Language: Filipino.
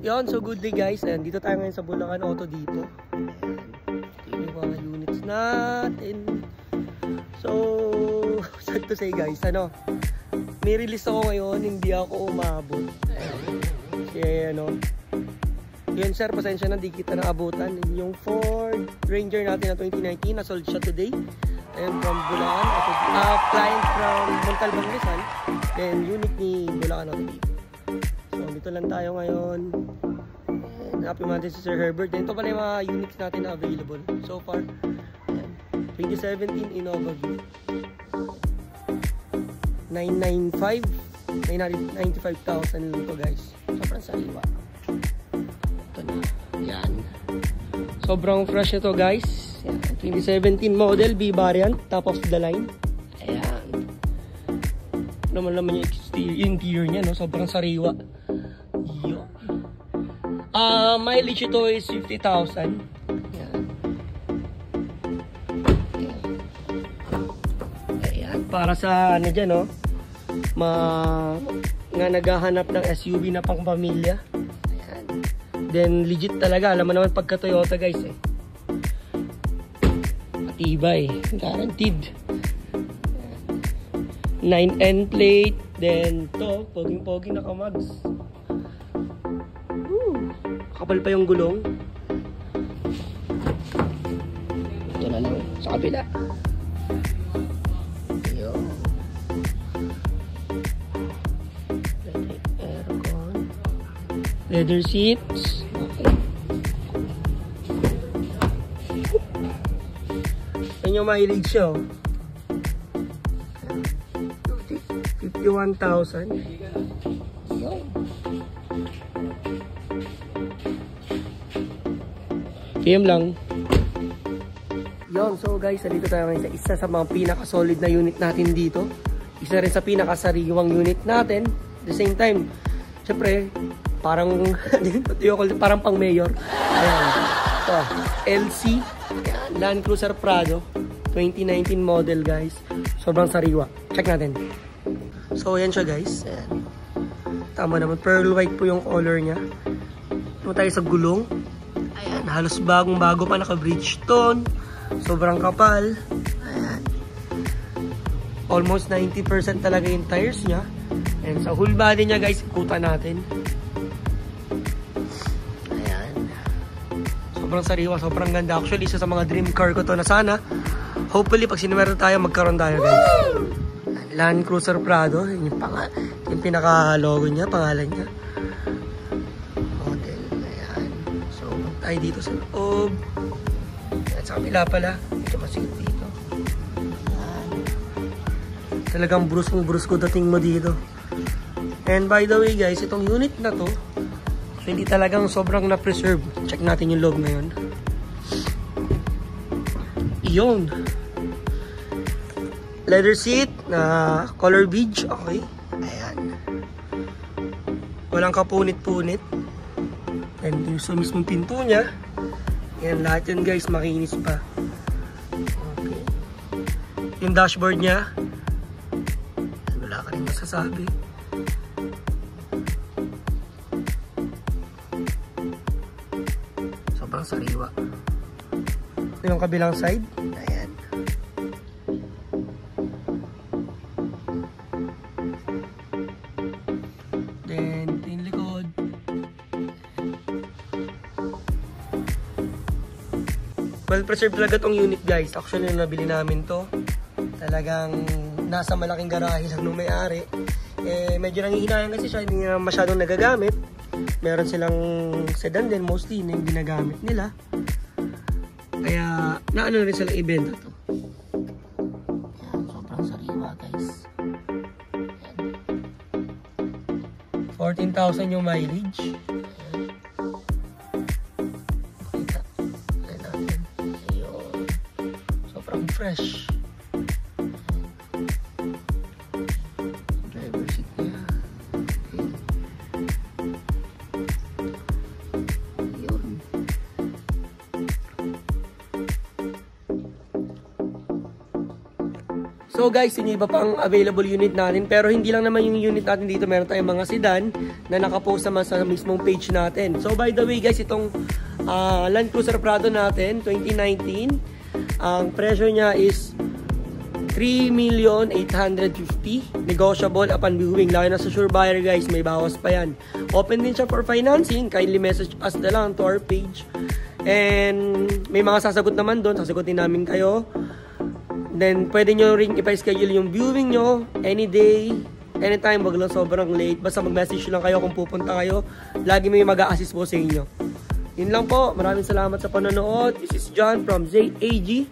Yon, so good day guys. And dito tayo ngayon sa Bulacan Auto Depot. Ito yung mga units natin. So, sad to say guys, may release ako ngayon, hindi ako umabot. Kasi yun sir, pasensya na, di kita naabutan. Yung Ford Ranger natin na 2019, nasold siya today. And from Bulacan, client from Montalbán Rizal. Then unit ni Bulacan Auto Depot. So, dito lang tayo ngayon. And happy Monday si Sir Herbert. Then ito pala yung mga units natin na available so far. 2017 Innova View. 995,000 lang ito guys. Sobrang sariwa. Ito na. Yan. Sobrang fresh ito guys. Yan. 2017 model B variant. Top of the line. Ayan. Naman yung interior niya. No? Sobrang sariwa. Yo. Mileage ito is 50,000. Para sa dyan, no? Nga naghahanap ng SUV na pang pamilya. Ayan. Then legit talaga, alam mo naman pagka Toyota guys eh. Matibay, guaranteed. 9N plate, then to, poging-poging nakamags. Kapal pa yung gulong. Ito na lang, sa kabila. Leather seats. Okay. Yan yung mileage siya. 51,000. PM lang. Yon, so guys, dito tayo ngayon sa isa sa mga pinaka-solid na unit natin dito. Isa rin sa pinaka-sariwang unit natin. At the same time, syempre, parang pang mayor. Ayan. Ito, LC. Ayan, Land Cruiser Prado 2019 model guys. Sobrang sariwa. Check natin. So ayan siya guys. Ayan. Tama naman. Pearl white po yung color niya. Ito tayo sa gulong. Ayan. Halos bagong-bago pa, naka Bridgestone. Sobrang kapal. Ayan. Almost 90% talaga yung tires niya. And sa whole body niya guys, ikutan natin. Sobrang sariwa, sobrang ganda. Actually, isa sa mga dream car ko to na sana. Hopefully, pag sinumero tayo, magkaroon tayo guys. Land Cruiser Prado. Yung pinaka-logo niya, pangalan niya. Model. Ayan. So, tayo dito sa loob. At sa kabila pala. Ito masigit dito. Ayan. Talagang bruskong-brusko dating mo dito. And by the way guys, itong unit na to, hindi talagang sobrang na-preserve. Check natin yung loob ngayon. Iyon. Leather seat na color beige. Okay. Ayan. Walang kapunit-punit. And yung sa mismong pinto niya. Ayan, lahat yan guys, makinis pa. Okay. Yung dashboard niya, wala ka rin masasabi. Sariwa. Ito yung kabilang side. Ayan. Then, ito yung likod. Well preserved talaga tong unit guys. Actually, yung nabili namin to, talagang nasa malaking garahe lang nung may-ari. Medyo nangihinayang kasi siya, hindi nga masyadong nagagamit. Meron silang sedan din, mostly na yung ginagamit nila. Kaya, naano na rin sila ibenta to. Ayan, sobrang sariwa guys. Ayan. 14,000 yung mileage. Ayan. Makita. Ayan natin. Ayun. Sobrang fresh. So So guys, yun yung iba pang available unit natin. Pero hindi lang naman yung unit natin dito. Meron tayong mga sedan na nakapost naman sa mismong page natin. So by the way guys, itong Land Cruiser Prado natin, 2019. Ang presyo niya is 3,850,000. Negotiable upon viewing. Lalo na sa sure buyer guys, may bawas pa yan. Open din siya for financing. Kindly message us na lang to our page. And may mga sasagot naman doon. Sasagutin namin kayo. Then pwede nyo ring ipa-schedule yung viewing nyo any day, anytime. Wag lang sobrang late. Basta mag-message lang kayo kung pupunta kayo. Lagi may mag-a-assist po sa inyo. Yun lang po. Maraming salamat sa panonood. This is John from ZAG.